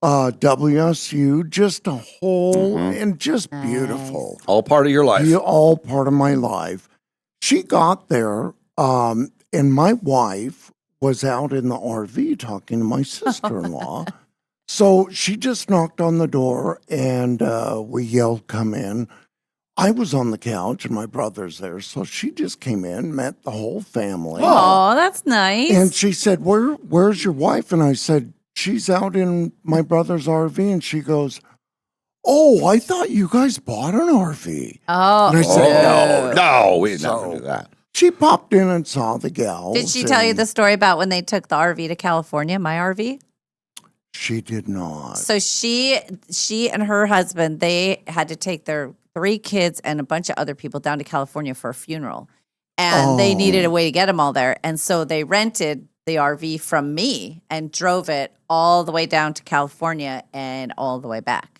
WSU, just a whole and just beautiful. All part of your life. Yeah, all part of my life. She got there, and my wife was out in the RV talking to my sister-in-law. So she just knocked on the door, and we yelled, "Come in." I was on the couch, and my brother's there. So she just came in, met the whole family. Oh, that's nice. And she said, where's your wife? And I said, she's out in my brother's RV. And she goes, oh, I thought you guys bought an RV. Oh. And I said, no, we never do that. She popped in and saw the gals. Did she tell you the story about when they took the RV to California, my RV? She did not. So she and her husband, they had to take their 3 kids and a bunch of other people down to California for a funeral. And they needed a way to get them all there. And so they rented the RV from me and drove it all the way down to California and all the way back.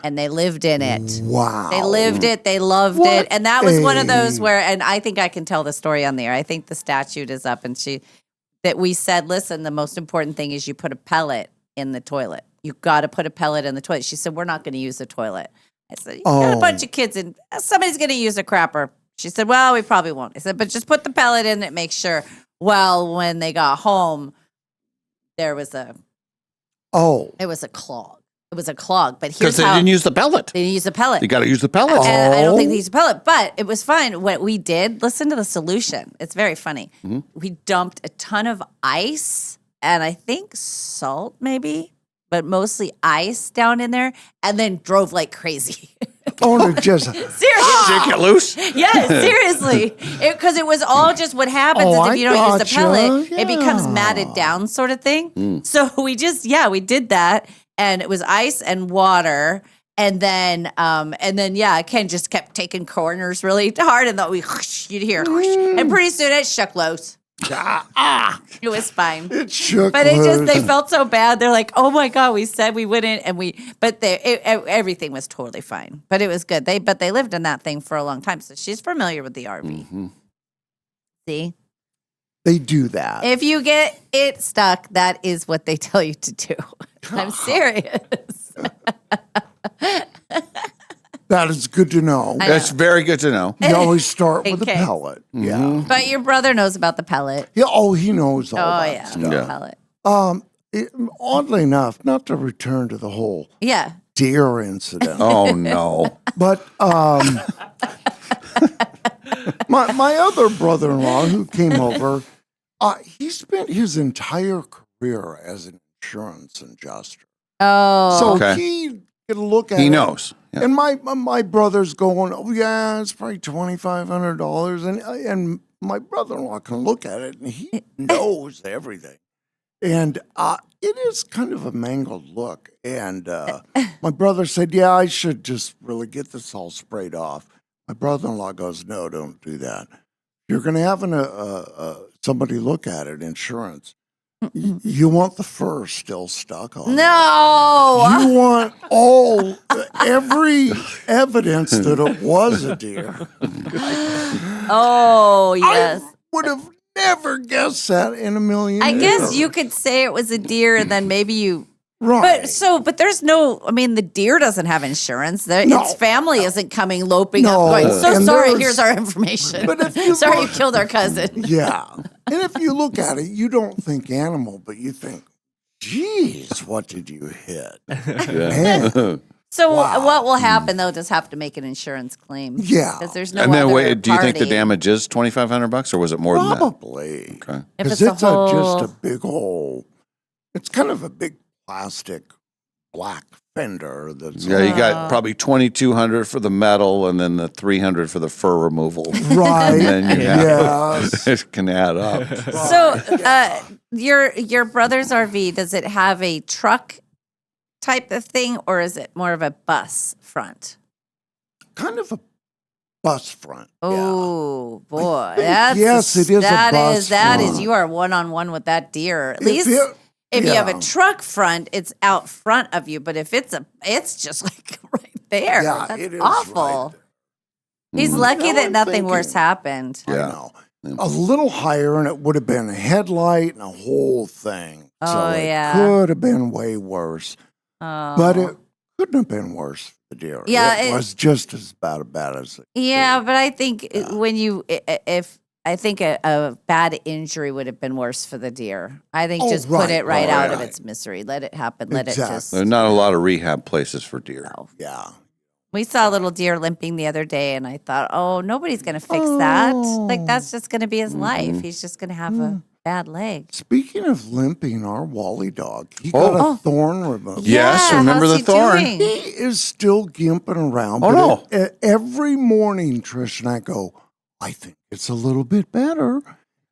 And they lived in it. Wow. They lived it. They loved it. And that was one of those where, and I think I can tell the story on the air. I think the statute is up, and that we said, listen, the most important thing is you put a pellet in the toilet. You got to put a pellet in the toilet. She said, we're not going to use the toilet. I said, you got a bunch of kids and somebody's going to use a crapper. She said, well, we probably won't. I said, but just put the pellet in it, make sure. Well, when they got home, it was a clog. It was a clog, but here's because they didn't use the pellet. They didn't use the pellet. You got to use the pellet. And I don't think they used a pellet, but it was fun. What we did, listen to the solution. It's very funny. Mm-hmm. We dumped a ton of ice and I think salt maybe, but mostly ice down in there, and then drove like crazy. Oh, just Seriously. Shake it loose. Yeah, seriously. Because it was all just what happens is if you don't use the pellet, it becomes matted down sort of thing. So we did that. And it was ice and water. And then Ken just kept taking corners really hard. And you'd hear, and pretty soon it shook loose. It was fine. it shook But loose. they felt so bad. They're like, oh my God, we said we wouldn't. But everything was totally fine. But it was good. But they lived in that thing for a long time. So she's familiar with the RV. Mm-hmm. See? They do that. If you get it stuck, that is what they tell you to do. I'm serious. That is good to know. That's very good to know. You always start with a Okay. pellet. Mm-hmm. Yeah. But your brother knows about the pellet. Yeah. Oh, he knows all that Yeah, stuff. the pellet. Oddly enough, not to return to the whole Yeah. deer incident, Oh, no. but my other brother-in-law who came over, he spent his entire career as an insurance adjuster. Oh. So Okay. he could look at He it. knows. Yeah. And my brother's going, oh yeah, it's probably $2,500, and my brother-in-law can look at it and he knows everything. And it is kind of a mangled look. And my brother said, yeah, I should just really get this all sprayed off. My brother-in-law goes, no, don't do that. You're going to have somebody look at it, insurance. You want the fur still stuck on it. No. You want every evidence that it was a deer. Oh, yes. I would have never guessed that in a million years. I guess you could say it was a deer and then maybe you. Right. But there's no, I mean, the deer doesn't have insurance. Its family isn't coming loping No, up going, so and sorry, there's- here's our information. But if you sorry look- you killed our cousin. Yeah. And if you look at it, you don't think animal, but you think, geez, what did you hit? Man. So Wow. what will happen, they'll just have to make an insurance claim. Yeah. Because there's no And then other wait, do you think the party. damage is $2,500 or was it more than that? Probably. Okay. If Because it's a it's whole- just a big hole. It's kind of a big plastic black fender. That's Yeah, you got probably $2,200 for the metal and then the $300 for the fur removal. right. And then you Yes. it can add up. So your brother's RV, does it have a truck type of thing or is it more of a bus front? Kind of a bus front. Oh boy, yes, it is a bus that is front. you are one-on-one with that deer. At If least you- if you have yeah. a truck front, it's out front of you. But if it's just like right there. Yeah, That's it is awful. right He's there. lucky Now that I'm nothing thinking, worse happened. I Yeah. know. A little higher, and it would have been a headlight and a whole thing. Oh, it yeah. could have been way worse. Oh. But it couldn't have been worse for the deer. Yeah, it was just as bad as it. Yeah, but I think when you, if I think a bad injury would have been worse for the deer. I think just put it right out of its misery. Let it happen. Let it just. There's not a lot of rehab places for deer. No. Yeah. We saw a little deer limping the other day, and I thought, oh, nobody's going to fix that. Like, that's just going to be his life. He's just going to have a bad leg. Speaking of limping, our Wally dog, he got a thorn removed. Yes, Yeah, remember how's the he thorn? doing? He is still gimping around. Oh, but every morning, Trish and I go, I think it's a little bit better.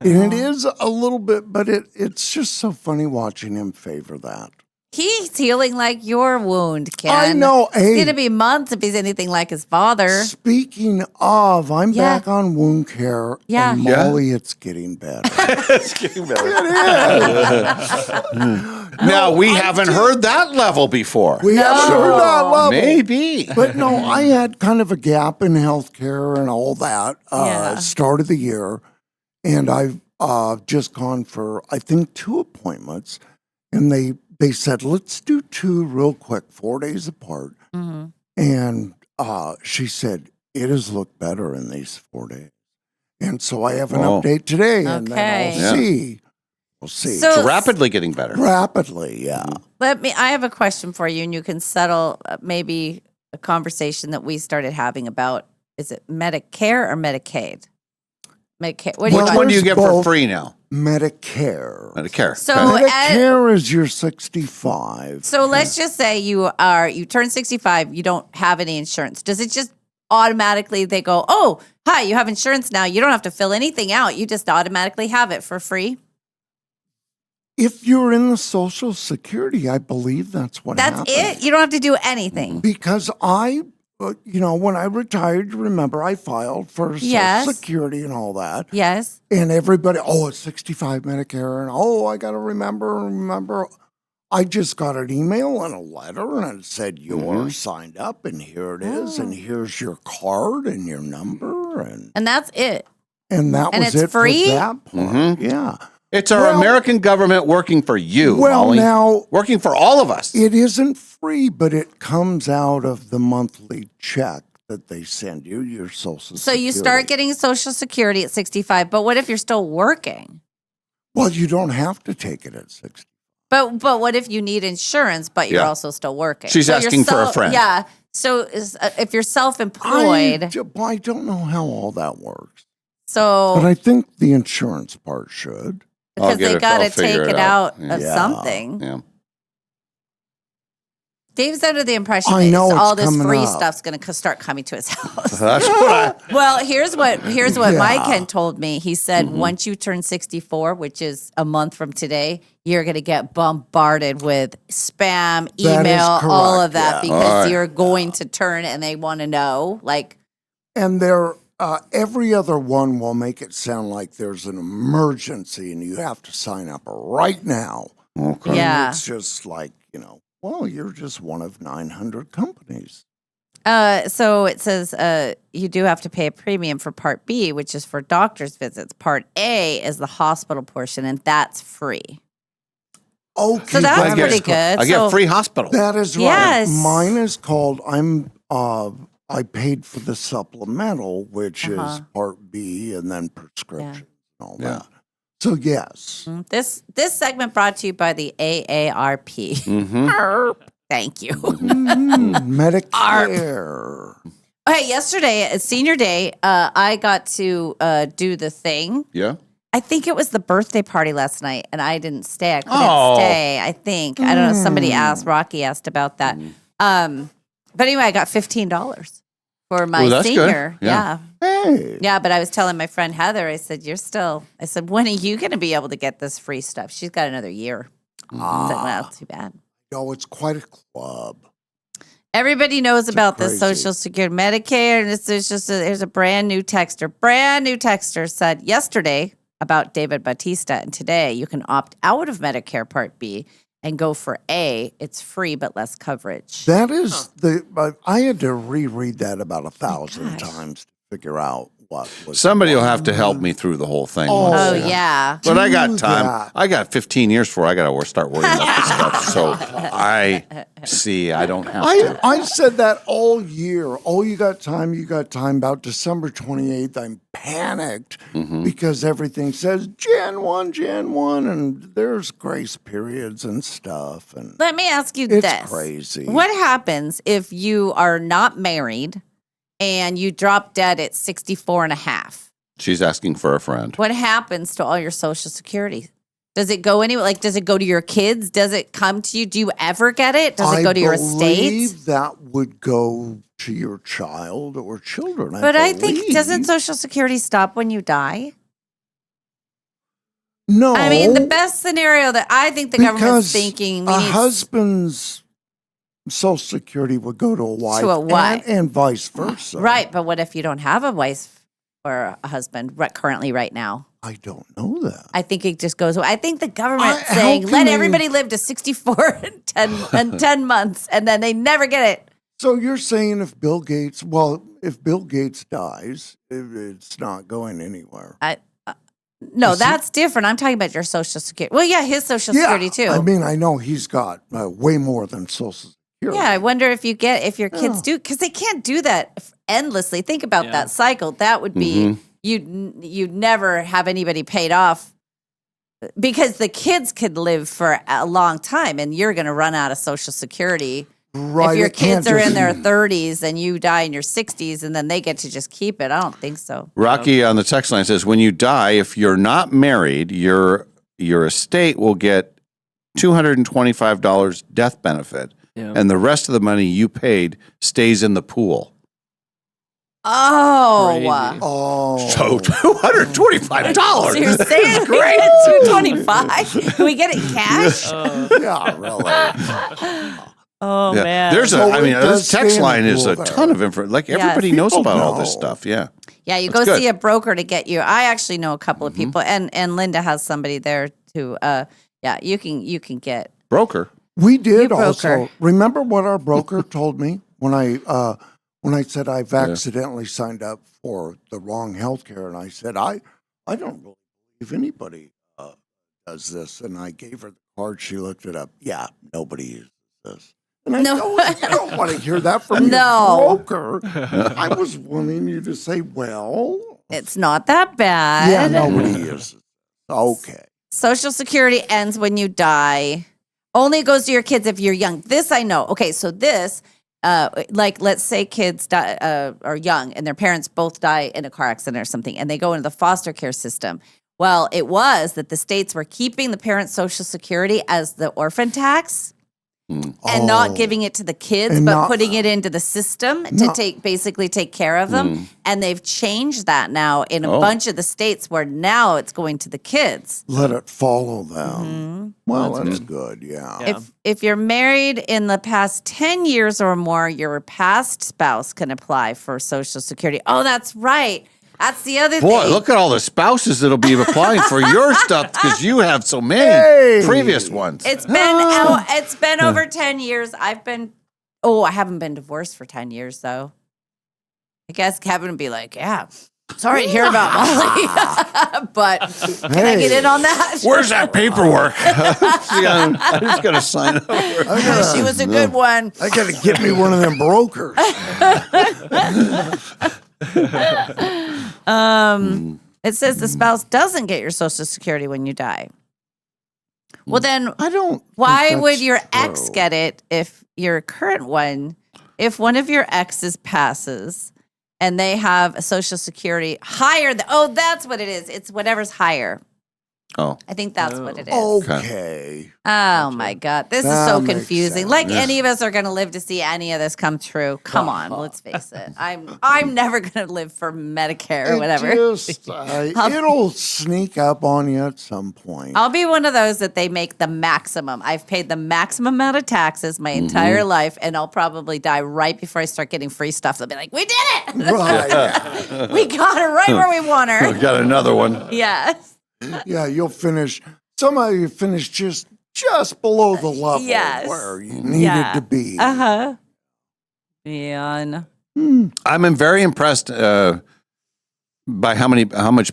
And it is a little bit, but it's just so funny watching him favor that. He's healing like your wound, Ken. I know. It's Hey, going to be months if he's anything like his father. speaking of, I'm back on wound care. Yeah. And Molly, it's getting better. It's getting better. It is. Now, we haven't heard that level before. We haven't heard that level. Maybe. But no, I had kind of a gap in healthcare and all that start of the year. And I've just gone for, I think, 2 appointments. And they said, let's do 2 real quick, 4 days apart. Mm-hmm. And she said, it has looked better in these 4 days. And so I have an update today, and then I'll see. We'll see. So- It's rapidly getting better. Rapidly, yeah. I have a question for you, and you can settle maybe a conversation that we started having about, is it Medicare or Medicaid? Medicare. What do you Which got? one do you get for Both. free now? Medicare. Medicare. So- Okay. Medicare is your 65. So let's just say you turn 65, you don't have any insurance. Does it just automatically, they go, oh, hi, you have insurance now. You don't have to fill anything out. You just automatically have it for free. If you're in the Social Security, I believe that's what That's happens. it. You don't have to do anything. Because when I retired, remember, I filed for Yes. Social Security and all that. Yes. And everybody, it's 65 Medicare. And, I got to remember. I just got an email and a letter, and it said, you're signed up, and here it is, and here's your card and your number. And that's it. And that And was it's it free? for that part. Yeah. It's our Well- American government working for you, Well, Molly. now, Working for all of us. it isn't free, but it comes out of the monthly check that they send you, your Social So Security. you start getting Social Security at 65, but what if you're still working? Well, you don't have to take it at 60. But what if you need insurance, but you're Yeah. also still working? She's So you're asking for a friend. Yeah. So if you're self-employed, I don't know how all that works. But so I think the insurance part should. because get they it, got to I'll figure take it it out. out of Yeah. something. Yeah. Dave's under the impression I that know all it's this coming free up. stuff's going to start coming to his house. That's what Well, here's what Yeah. Mike Ken told me. He said once you turn 64, which is a month from today, you're going to get bombarded with spam, That is email, all correct, of that yeah. because All right. you're going to turn and they want to know. Like, And every other one will make it sound like there's an emergency and you have to sign up right now. Okay. And Yeah. it's just like, you're just one of 900 companies. so it says you do have to pay a premium for Part B, which is for doctor's visits. Part A is the hospital portion, and that's free. Okay, So that's that pretty is cool. good. I get So- free hospital. That is right. Yes. Mine is called, I paid for the supplemental, which is Part B and then prescription and all that. So yes. This segment brought to you by the AARP. Thank you. Medicare. Okay, yesterday at senior day, I got to do the thing. Yeah. I think it was the birthday party last night, and I didn't stay. I couldn't Oh. stay. I think I don't know. Somebody asked. Rocky asked about that. But anyway, I got $15 for my Ooh, that's good. senior. Yeah. Hey. Yeah, but I was telling my friend Heather, I said, when are you going to be able to get this free stuff? She's got another year. I said, well, too bad. Oh, it's quite a club. Everybody knows about the crazy. Social Security, Medicare, and there's a brand new texter. Brand new texter said yesterday about David Bautista, and today you can opt out of Medicare Part B and go for A. It's free but less coverage. That is I had to reread that about 1,000 times to figure out what was Somebody will have to help me through the whole thing. Oh, Oh, once. yeah. But I got do time. that. I got 15 years before I got to start worrying about this stuff. So I don't have to. I said that all year. Oh, you got time. You got time. About December 28th, I'm panicked because everything says Jan 1, and there's grace periods and stuff. And Let me ask you it's this. crazy. What happens if you are not married and you drop dead at 64 and a half? She's asking for a friend. What happens to all your Social Security? Does it go anywhere? Like, does it go to your kids? Does it come to you? Do you ever get it? Does it go to your I estate? believe that would go to your child or children. But I think, believe. doesn't Social Security stop when you die? No. I mean, the best scenario that I think the government's thinking, we a need husband's Social Security would go to a wife, and vice versa. right. But what if you don't have a wife or a husband currently right now? I don't know that. I think it just goes away. I think the government's how saying, can let they- everybody live to 64 and 10 months, and then they never get it. So you're saying if Bill Gates dies, it's not going anywhere. No, that's different. I'm talking about your Social Security. Well, yeah, his Social Security too. I mean, I know he's got way more than Social Security. Yeah, I wonder if your kids do, because they can't do that endlessly. Think about that cycle. That would be you'd never have anybody paid off because the kids could live for a long time, and you're going to run out of Social Security. Right. If your it can't kids are in just- their 30s and you die in your 60s, and then they get to just keep it, I don't think so. Rocky on the text line says, when you die, if you're not married, your estate will get $225 death benefit, and the rest of the money you paid stays in the pool. Oh, Crazy. Oh, So $225. so you're saying great 225? Can we get it in cash? yeah, really. Oh Yeah. man, There's So it this does text stay in line the is pool a there. ton of information. Like everybody knows people about all this know. stuff. Yeah. yeah. You That's go good. see a broker to get you. I actually know a couple of people, and Linda has somebody there too. Yeah, you can get. Broker. We did broker. also remember what our broker told me when I said I've accidentally signed up for the wrong health care, and I said I don't really believe anybody does this, and I gave her the card. She looked it up. Yeah, nobody uses this. And I No. go, you don't want to hear that from No. your broker. I was wanting you to say, well, It's not that bad. yeah, nobody uses it. Okay. Social Security ends when you die. Only goes to your kids if you're young. This I know. Okay, so this, like, let's say kids are young and their parents both die in a car accident or something, and they go into the foster care system. Well, it was that the states were keeping the parents' Social Security as the orphan tax and not giving it to the kids, And but not- putting it into the system to basically take care of them. And they've changed that now in a bunch of the states where now it's going to the kids. Let it follow them. Well, that's good. Yeah. If you're married in the past 10 years or more, your past spouse can apply for Social Security. Oh, that's right. That's the other Boy, thing. look at all the spouses that'll be applying for your stuff because you have so many Hey. previous ones. It's been over 10 years. I haven't been divorced for 10 years though. I guess Kevin would be like, yeah, sorry to hear about Molly, but can I get in on that? Where's that paperwork? See, I'm just going to sign over. She was a good one. I got to get me one of them brokers. It says the spouse doesn't get your Social Security when you die. Well, then I don't. why think would that's your ex true. get it if your current one, if one of your exes passes and they have a Social Security higher than, that's what it is. It's whatever's higher. Oh, I think that's what it is. Okay. Oh my God. This is That so makes confusing. sense. Like any of us are going to live to see any of this come true. Come on, let's face it. I'm never going to live for Medicare or whatever. It'll sneak up on you at some point. I'll be one of those that they make the maximum. I've paid the maximum amount of taxes my entire life, and I'll probably die right before I start getting free stuff. They'll be like, we did it. Right. We got her right where we want her. got another one. Yes. Yeah, you'll finish. Somehow you finish just below the level Yes. where you needed to be. Uh-huh. Man. I'm very impressed by how much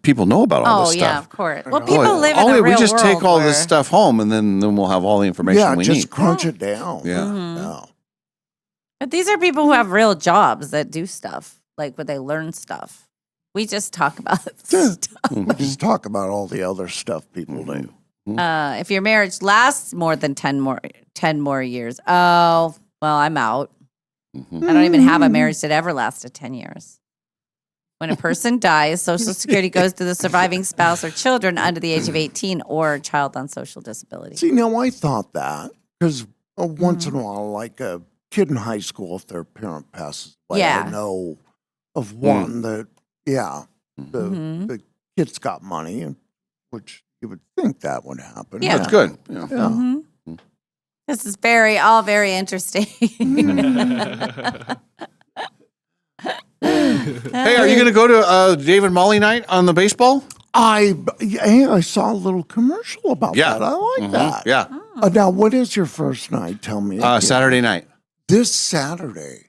people know about all Oh, this yeah, stuff. of course. Well, people live in Only a real we just take world all where- this stuff home, and then we'll have all the information Yeah, we just need. crunch it down. Yeah. Yeah. But these are people who have real jobs that do stuff, like where they learn stuff. We just talk about stuff. We just talk about all the other stuff people do. If your marriage lasts more than 10 more years, oh, well, I'm out. I don't even have a marriage that ever lasted 10 years. When a person dies, Social Security goes to the surviving spouse or children under the age of 18 or a child on social disability. See, now I thought that because once in a while, like a kid in high school, if their parent passes away, Yeah. I know of one that, the kid's got money, and which you would think that would happen. Yeah. That's good. Yeah. Yeah. This is all very interesting. Hey, are you going to go to Dave and Molly night on the baseball? I saw a little commercial about Yeah. that. I like that. Yeah. Now, what is your first night? Tell me. again. Saturday night. This Saturday.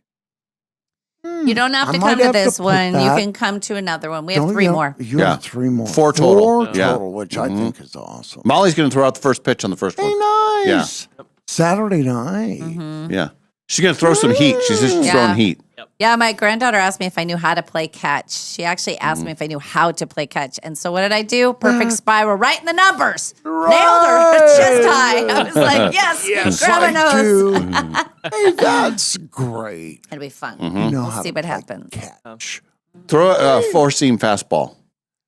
You don't have I to might come to have to this put one. You that- can come to another one. We have Don't 3 you- more. You Yeah. have 3 more. 4 total. 4 Yeah. total, which I think is awesome. Molly's going to throw out the first pitch on the first Hey, one. nice. Saturday night. Yeah. She's going to throw some heat. She's just Yeah. throwing heat. Yeah, my granddaughter asked me if I knew how to play catch. She actually asked me if I knew how to play catch. And so what did I do? Perfect spiral, right in the numbers. Nailed her. Chest high. I was like, yes, grab her I nose. do. Hey, that's great. It'll be fun. You know We'll how see to what play happens. Catch. Throw a four-seam fastball.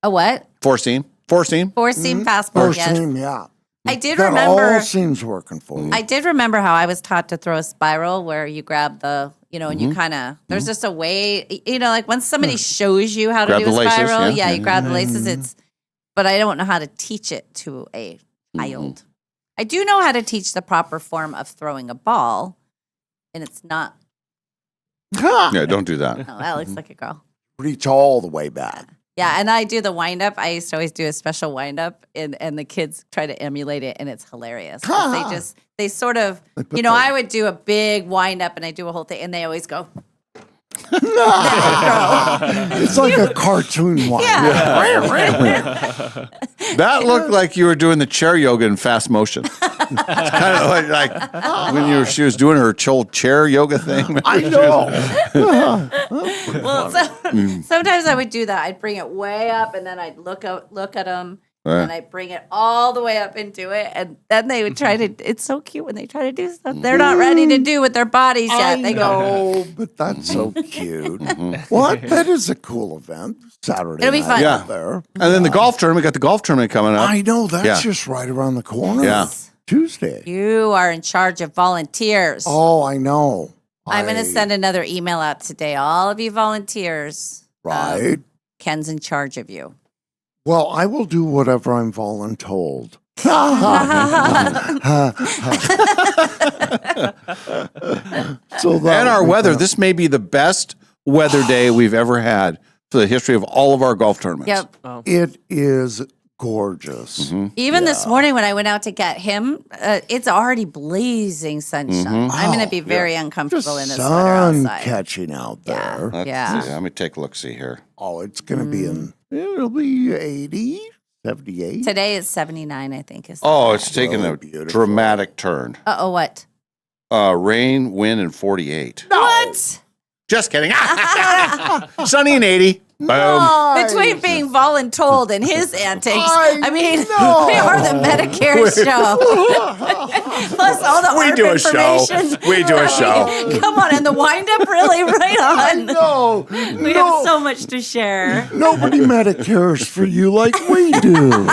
A what? Four-seam? Four-seam? 4-seam fastball, First yes. team, yeah. I did That remember. all seems working for you. I did remember how I was taught to throw a spiral where you grab the, and you kind of, there's just a way, like when somebody shows you how to Grab do a the laces, spiral, yeah. you grab the laces. But I don't know how to teach it to a child. I do know how to teach the proper form of throwing a ball, and it's not, Yeah, don't do that. oh, that looks like a girl. Reach all the way back. Yeah, and I do the wind up. I used to always do a special wind up, and the kids try to emulate it, and it's hilarious. 'Cause they sort of, I would do a big wind up, and I do a whole thing, and they always go. It's like a cartoon one. Yeah. That looked like you were doing the chair yoga in fast motion. It's kind of like when she was doing her chair yoga thing. I know. Well, sometimes I would do that. I'd bring it way up, and then I'd look at them, and I'd bring it all the way up and do it, and then they would try to. It's so cute when they try to do stuff they're not ready to do with their bodies yet. They go. Oh, but that's so cute. What? That is a cool event. Saturday It'll be night fun. Yeah. out there. And then the golf tournament, got the golf tournament coming up. I know. That's Yeah. just right around the corner. Yeah. Tuesday. You are in charge of volunteers. Oh, I know. I'm going to send another email out today. All of you volunteers. Right. Ken's in charge of you. Well, I will do whatever I'm voluntold. So that And our would be weather. fun. This may be the best weather day we've ever had for the history of all of our golf tournaments. Yep. It is gorgeous. Even this morning when I went out to get him, it's already blazing sunshine. I'm going to be very The uncomfortable in this sweater sun outside. catching out Yeah. there. Yeah. See, let me take a look. See here. Oh, it's going to be it'll be 80, 78. Today is 79, I think. Is Oh, it's taking Really a beautiful. dramatic turn. Uh-oh, what? Rain, wind, and 48. What? Just kidding. Sunny and 80. Boom. Between being voluntold and his antics, I mean, know. we are the Medicare show. Plus all the We ARP do a show. information. We do a I show. mean, come on, and the wind-up, really? Right on. No, We have so much to share. nobody Medicares for you like we do.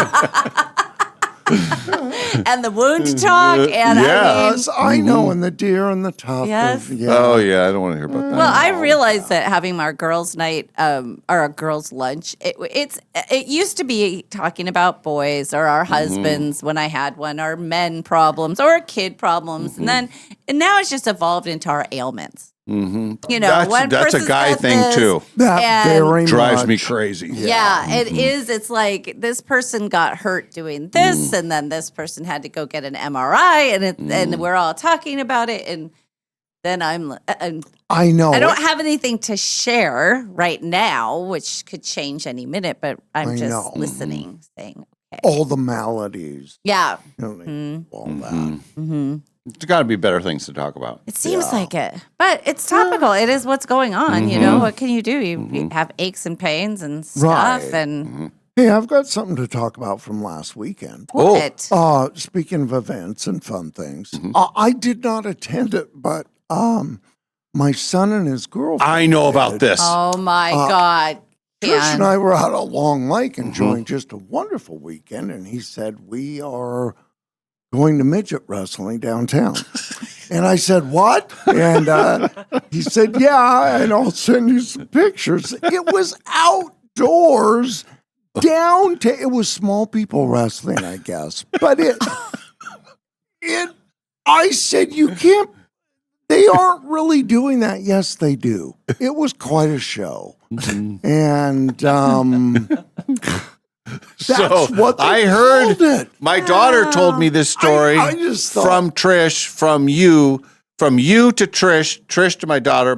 And the wound talk, and I mean, Yes, I know, and the deer and the tough. Yes. Oh, yeah. I don't want to hear about that. well, I realized that having our girls' night or a girls' lunch, it used to be talking about boys or our husbands when I had one, or men problems or kid problems, and now it's just evolved into our ailments. You know, one That's a person's guy got thing, this, too. That and- very Drives much. me crazy. Yeah, it is. It's like this person got hurt doing this, and then this person had to go get an MRI, and and we're all talking about it, and then I'm I know. I don't have anything to share right now, which could change any minute, but I'm I just know. listening, saying, okay. All the maladies. Yeah. All that. There's got to be better things to talk about. It seems like it. But it's topical. It is what's going on, you know? What can you do? You have aches and pains and stuff Right. and Hey, I've got something to talk about from last weekend. what? Speaking of events and fun things, I did not attend it, but my son and his girlfriend. I know about did. this. Oh my God. Trish Ken. and I were out at Long Lake enjoying just a wonderful weekend, and he said, we are going to midget wrestling downtown. And I said, what? And he said, yeah, and I'll send you some pictures. It was outdoors, downtown. It was small people wrestling, I guess. But I said, you can't, they aren't really doing that. Yes, they do. It was quite a show. And that's what they I heard. called it. My daughter told me this story I just thought- from Trish, from you to Trish to my daughter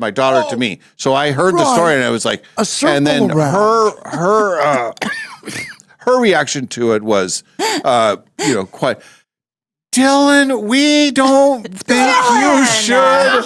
to me. So I heard the Right. story and I was like, A circle and then around. her reaction to it was, quite. Dylan, we don't think you should.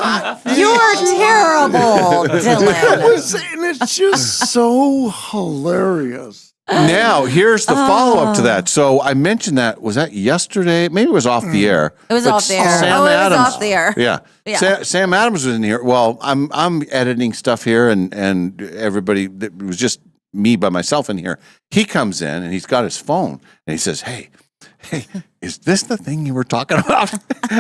You're terrible, Dylan. And it's just so hilarious. Now, here's the follow-up to that. So I mentioned that. Was that yesterday? Maybe it was off the air. It was But off the air. Sam Oh, it was Adams, off the air. Yeah. Yeah. Sam Adams was in here. Well, I'm editing stuff here, and everybody, it was just me by myself in here. He comes in, and he's got his phone, and he says, hey, is this the thing you were talking about?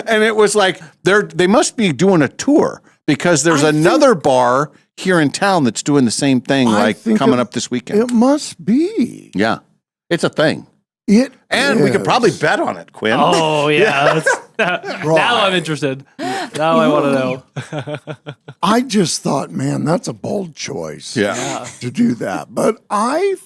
And it was like, they must be doing a tour because there's another bar here in town that's doing the same thing, I think coming up this weekend. It must be. Yeah, it's a thing. And we could probably bet on it, Quinn. Oh, yeah. Now I'm interested. Now I want to know. I just thought, man, that's a bold choice. Yeah. To do that. But I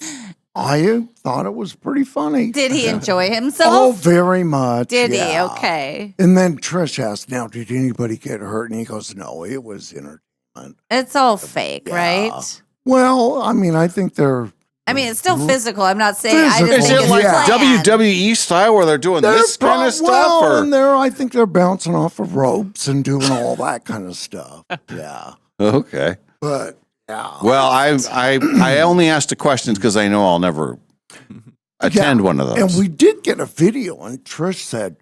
thought it was pretty funny. Did he enjoy Oh, himself? very much. Did he? yeah. Okay. And then Trish asked, now, did anybody get hurt? And he goes, no, it was entertainment. It's all fake, right? Well, I mean, I think they're I mean, it's still physical. I'm not saying I Physical. just Is think it it's like planned. WWE style where they're doing this kind of stuff? Well, Or? and I think they're bouncing off of ropes and doing all that kind of stuff. Yeah. Okay. But yeah. Well, I only asked the questions because I know I'll never attend one of those. And we did get a video, and Trish said,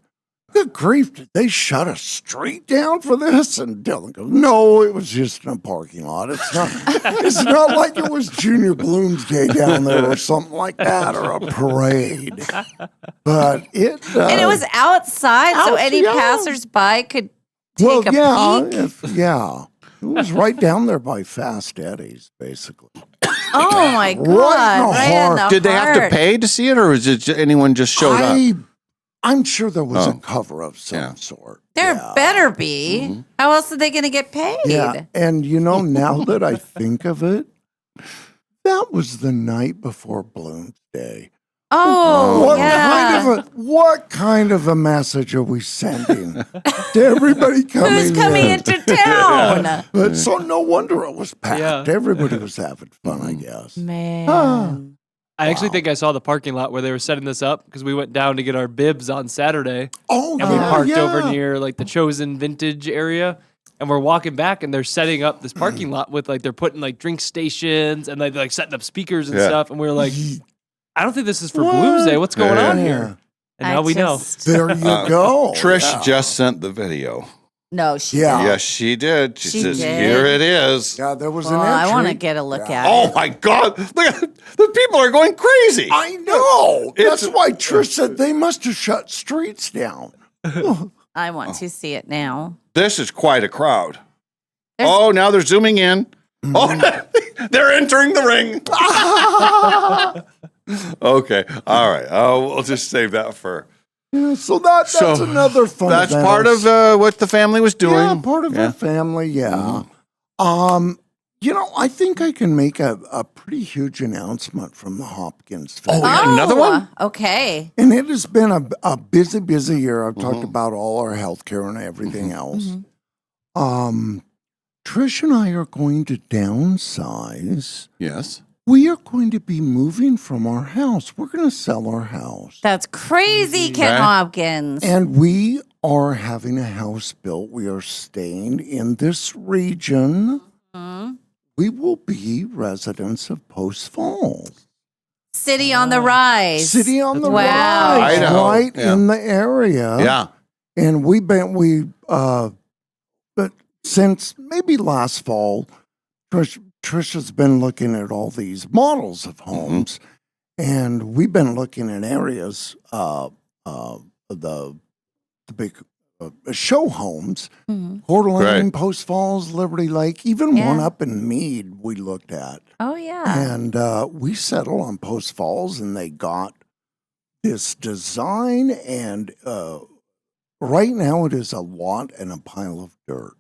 good grief, did they shut a street down for this? And Dylan goes, no, it was just in a parking lot. It's not like it was Junior Bloom's Day down there or something like that, or a parade. But And it was outside, so any yeah. passersby could take a peek. yeah. It was right down there by Fast Eddie's, basically. Oh my God! Right in the Right in heart. the Did they have to heart. pay to see it, or was it anyone just showed up? I'm sure there was Oh. a cover of some Yeah. sort. There Yeah. better be. How else are they going to get paid? Yeah, and now that I think of it, that was the night before Bloom's Day. Oh, What yeah. what kind of a message are we sending to everybody coming Who's coming in? into town? But so no wonder it was packed. Yeah. Everybody was having fun, I guess. Man. I actually think I saw the parking lot where they were setting this up because we went down to get our bibs on Saturday. Oh, And we parked yeah. over near like the Chosen Vintage area. And we're walking back and they're setting up this parking lot with like, they're putting like drink stations and like setting up speakers and Yeah. stuff. And we were like, I don't think this is for Bloom's Day. What's going on here? And now we know. There you go. Trish Yeah. just sent the video. No, she Yeah. didn't. Yes, she did. She She says, did? "Here it is." Yeah, there was Well, an I entry. want to get a look at Oh it. my God! Look at, the people are going crazy. I know. That's It's- why Trish said they must have shut streets down. I want to see it now. This is quite a crowd. There's- Oh, now they're zooming in. Oh, they're entering the ring. Okay, all right. Oh, we'll just save that for. Yeah, so that's So, another fun. That's event. part of what the family was doing. Yeah, part of our family. Yeah. I think I can make a pretty huge announcement from the Hopkins family. Oh, yeah, another one? Okay. And it has been a busy year. I've talked about all our healthcare and everything else. Trish and I are going to downsize. Yes. We are going to be moving from our house. We're going to sell our house. That's crazy, Ken Right. Hopkins. And we are having a house built. We are staying in this region. Mhm. We will be residents of Post Falls. City on the rise. City on the Wow. rise, Idaho, right yeah. in the area. Yeah. And but since maybe last fall, Trish has been looking at all these models of homes, and we've been looking at areas, the big show homes, Mhm. Coeur d'Alene, Right. Post Falls, Liberty Lake, even Yeah. one up in Meade we looked at. Oh, yeah. And we settled on Post Falls, and they got this design, and right now it is a lot and a pile of dirt.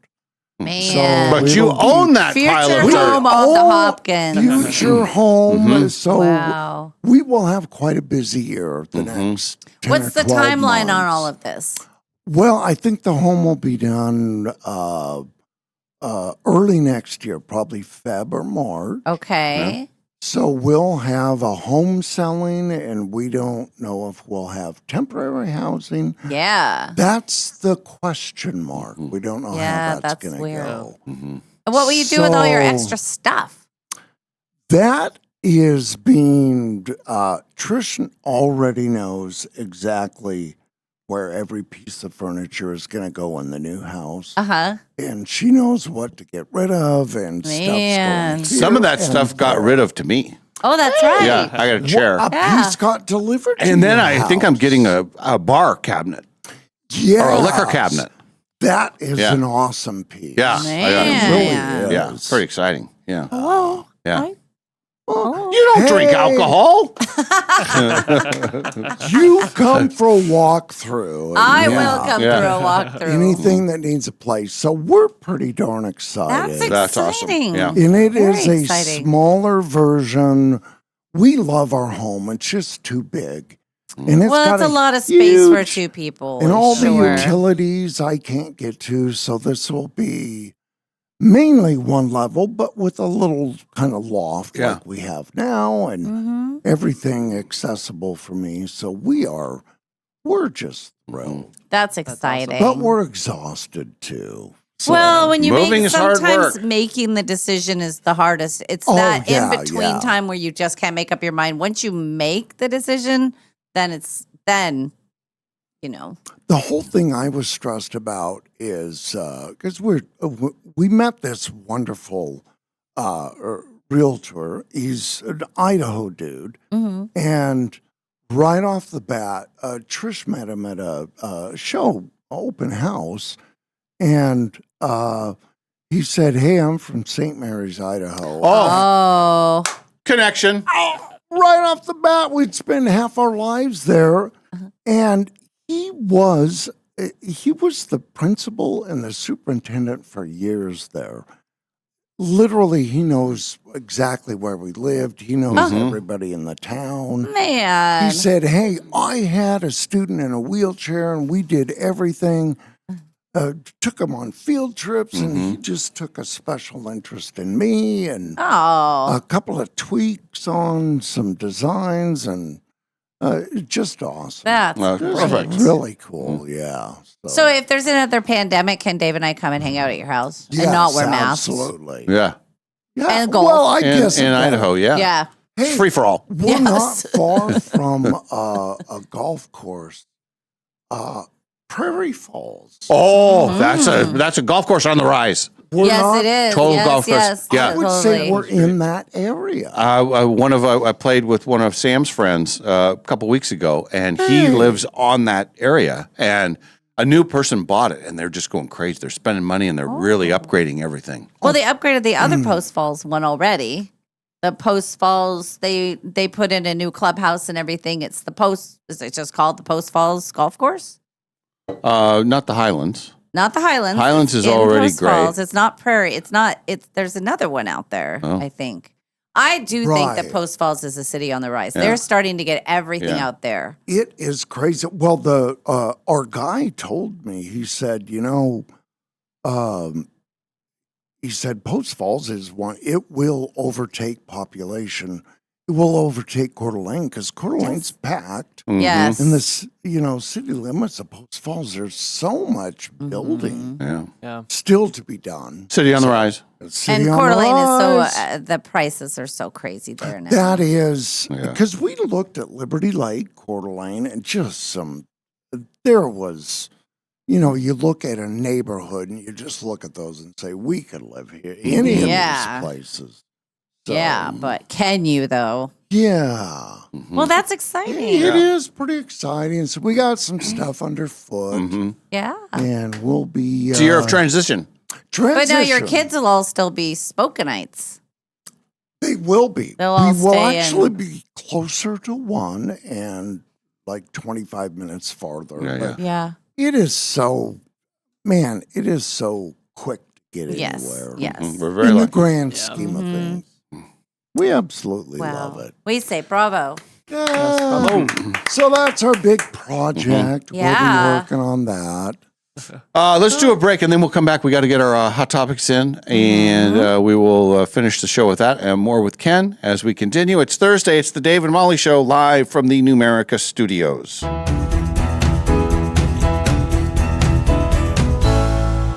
Man. But we you will be own that pile Future of dirt. home of the own Hopkins. Future home. Mhm. So Wow. we will have quite a busy year the next 10 What's or the 12 timeline on months. all of this? Well, I think the home will be done early next year, probably Feb or March. Okay. So we'll have a home selling, and we don't know if we'll have temporary housing. Yeah. That's the question mark. We don't know Yeah, how that's that's going to weird. go. Mhm. And what will you do with all your So- extra stuff? That is being, Trish already knows exactly where every piece of furniture is going to go in the new house. Uh-huh. And she knows what to get rid of, and Man. stuff's going Some of that here stuff and got there. rid of to me. Oh, that's right. Yeah, I got a chair. A Yeah. piece got delivered to And then your I think I'm house. getting a bar cabinet Yes. or a liquor cabinet. That is Yeah. an awesome piece. Yeah. I got Man. it. It really Yeah. is. Yeah, it's pretty exciting. Yeah. Hello. Yeah. Hi. Well, You don't drink Hey. alcohol. you come for a walkthrough. and I yeah, will come Yeah. through a walkthrough. Anything that needs a place. So we're pretty darn excited. That's That's awesome. exciting. Yeah. And it Very is a exciting. smaller version. We love our home. It's just too big. And Well, got it's a lot of space for huge- two people. And all sure. the utilities I can't get to. So this will be mainly one level, but with a little kind of loft Yeah. like we have now, and Mhm. everything accessible for me. So we're just thrilled. That's awesome. exciting. But we're exhausted too. So- Well, when you Moving make is hard sometimes work. making the decision is the hardest. It's Oh, that yeah, in between yeah. time where you just can't make up your mind. Once you make the decision, then you know. the whole thing I was stressed about is because we met this wonderful realtor. He's an Idaho dude, Mhm. and right off the bat, Trish met him at a show, open house, and he said, "Hey, I'm from St. Mary's, Idaho." Oh, Connection. Right off the bat, we'd spend half our lives there, and he was the principal and the superintendent for years there. Literally, he knows exactly where we lived. He knows everybody in the town. man. He said, "Hey, I had a student in a wheelchair, and we did everything. Took him on field trips, and he just took a special interest in me, and Oh, a couple of tweaks on some designs, and just awesome. that's Well, great. perfect. Really cool, yeah. So if there's another pandemic, can Dave and I come and hang out at your house and not yes, wear masks? Absolutely. Yeah. Yeah. And golf. Well, I In, guess in it does. Idaho, yeah. Yeah. It's free for all. We're Yes. not far from a golf course, Prairie Falls. Oh, that's a golf course on the rise. We're yes, not- it is. total yes, golf course. yes, Yeah. I would totally. say we're in that area. I played with one of Sam's friends a couple weeks ago, and he lives on that area. And a new person bought it, and they're just going crazy. They're spending money, and they're really upgrading everything. Well, they upgraded the other Post Falls one already. The Post Falls, they put in a new clubhouse and everything. It's the Post. Is it just called the Post Falls Golf Course? Not the Highlands. Not the Highlands. Highlands It's is in already Post great. Falls. It's not Prairie. It's not. It's there's another one out there. Oh. I think. I do think that Right. Post Falls is a city on the rise. Yeah. They're starting to get everything Yeah. out there. It is crazy. Well, our guy told me, he said, he said Post Falls is one. It will overtake population. It will overtake Coeur d'Alene because Coeur d'Alene's packed. Yes. In this, city limits of Post Falls, there's so much building Yeah. still to be done. City on the rise. City And on Coeur the d'Alene is so, rise. the prices are so crazy there now. That is, Yeah. because we looked at Liberty Lake, Coeur d'Alene, and there was, you look at a neighborhood and you just look at those and say, we could live here, any Yeah. of these places. So, Yeah, but can you though? yeah. Well, that's exciting. It is pretty exciting. So we got some stuff underfoot, Yeah. and we'll be. It's a year of transition. But no, your transition. kids will all still be Spokanites. They will be. They'll all we will stay actually in- be closer to one and like 25 minutes farther. Yeah, but Yeah. it is so, man, it is so quick to get Yes. anywhere. Yes. We're very In the lucky. grand scheme of things. We absolutely Wow. love it. We say bravo. Yeah. So that's our big project. We'll Yeah. be working on that. Let's do a break and then we'll come back. We got to get our hot topics in and we will finish the show with that and more with Ken as we continue. It's Thursday. It's the Dave and Molly Show live from the Numerica Studios.